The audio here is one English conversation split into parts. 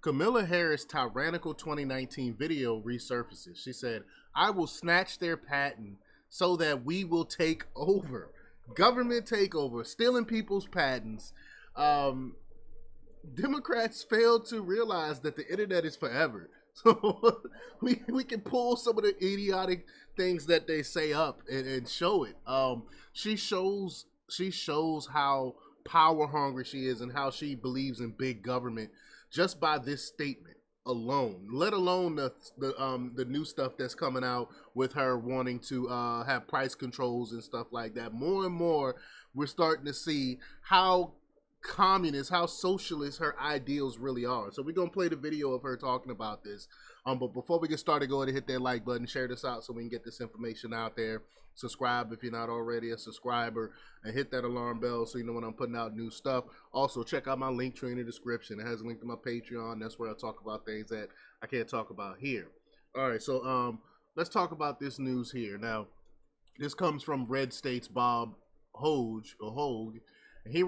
Kamala Harris' Tyrannical 2019 video resurfaces. She said, "I will snatch their patent so that we will take over." Government takeover, stealing people's patents. Democrats failed to realize that the internet is forever. So we can pull some of the idiotic things that they say up and show it. She shows how power hungry she is and how she believes in big government just by this statement alone, let alone the new stuff that's coming out with her wanting to have price controls and stuff like that. More and more we're starting to see how communist, how socialist her ideals really are. So we're gonna play the video of her talking about this. But before we get started, go ahead and hit that like button, share this out so we can get this information out there. Subscribe if you're not already a subscriber, and hit that alarm bell so you know when I'm putting out new stuff. Also, check out my link tree in the description. It has a link to my Patreon. That's where I talk about things that I can't talk about here. All right, so let's talk about this news here. Now, this comes from Red State's Bob Hogue. He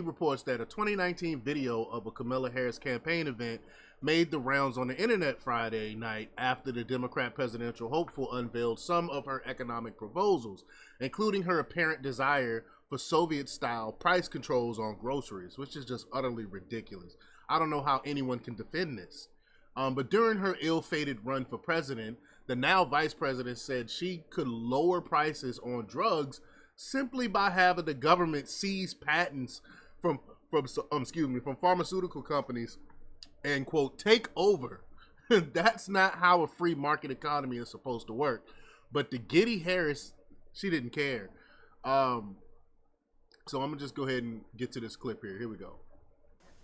reports that a 2019 video of a Kamala Harris campaign event made the rounds on the internet Friday night after the Democrat presidential hopeful unveiled some of her economic proposals, including her apparent desire for Soviet-style price controls on groceries, which is just utterly ridiculous. I don't know how anyone can defend this. But during her ill-fated run for president, the now vice president said she could lower prices on drugs simply by having the government seize patents from pharmaceutical companies and, quote, take over. That's not how a free market economy is supposed to work. But the giddy Harris, she didn't care. So I'm gonna just go ahead and get to this clip here. Here we go.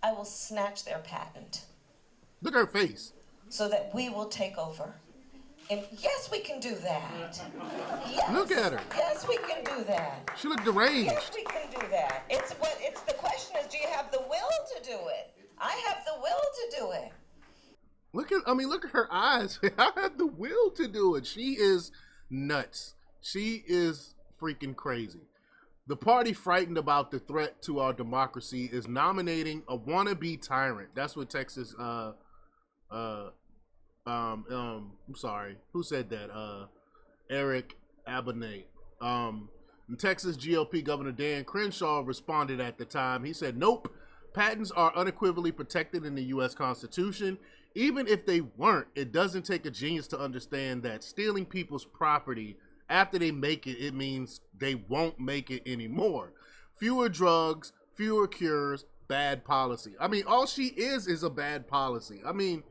I will snatch their patent. Look at her face. So that we will take over. And yes, we can do that. Yes. Look at her. Yes, we can do that. She looked deranged. Yes, we can do that. It's the question is, do you have the will to do it? I have the will to do it. Look at her eyes. I have the will to do it. She is nuts. She is freaking crazy. The party frightened about the threat to our democracy is nominating a wannabe tyrant. That's what Texas I'm sorry, who said that? Eric Abernathy. Texas GOP Governor Dan Crenshaw responded at the time. He said, "Nope, patents are unequivocally protected in the U.S. Constitution. Even if they weren't, it doesn't take a genius to understand that stealing people's property after they make it, it means they won't make it anymore. Fewer drugs, fewer cures, bad policy." I mean, all she is a bad policy. I mean,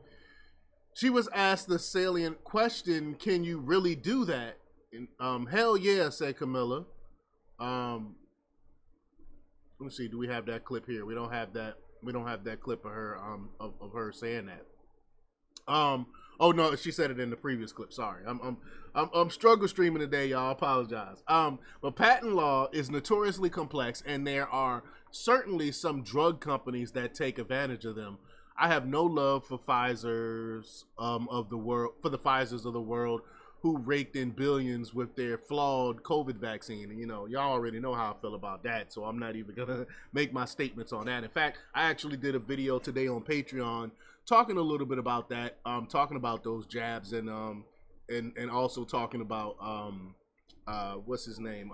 she was asked the salient question, can you really do that? And, hell yeah, said Kamala. Let me see, do we have that clip here? We don't have that. We don't have that clip of her of her saying that. Oh no, she said it in the previous clip. Sorry, I'm struggle streaming today, y'all. Apologize. But patent law is notoriously complex, and there are certainly some drug companies that take advantage of them. I have no love for Pfizer's of the world, for the Pfizers of the world who raked in billions with their flawed COVID vaccine. And, you know, y'all already know how I feel about that, so I'm not even gonna make my statements on that. In fact, I actually did a video today on Patreon talking a little bit about that, talking about those jabs and also talking about what's his name,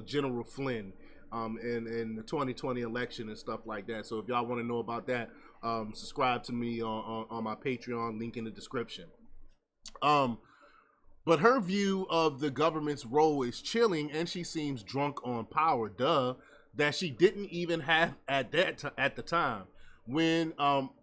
General Flynn. In the 2020 election and stuff like that. So if y'all want to know about that, subscribe to me on my Patreon, link in the description. But her view of the government's role is chilling, and she seems drunk on power, that she didn't even have at the time. When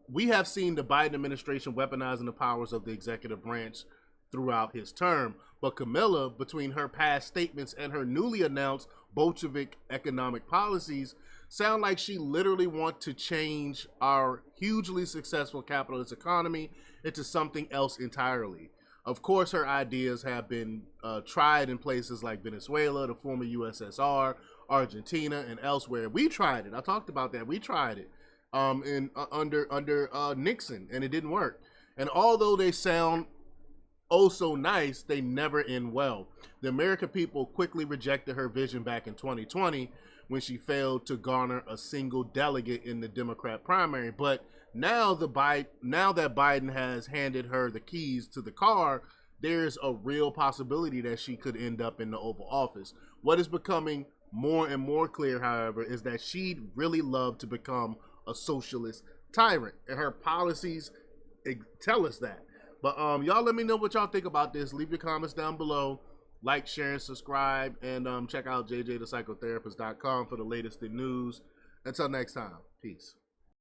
we have seen the Biden administration weaponizing the powers of the executive branch throughout his term. But Kamala, between her past statements and her newly announced Bolshevik economic policies, sound like she literally wants to change our hugely successful capitalist economy into something else entirely. Of course, her ideas have been tried in places like Venezuela, the former U.S.S.R, Argentina, and elsewhere. We tried it. I talked about that. We tried it under Nixon, and it didn't work. And although they sound oh so nice, they never end well. The American people quickly rejected her vision back in 2020, when she failed to garner a single delegate in the Democrat primary. But now that Biden has handed her the keys to the car, there's a real possibility that she could end up in the Oval Office. What is becoming more and more clear, however, is that she'd really love to become a socialist tyrant, and her policies tell us that. But y'all let me know what y'all think about this. Leave your comments down below. Like, share, and subscribe, and check out jjthepsychotherapist.com for the latest in news. Until next time, peace.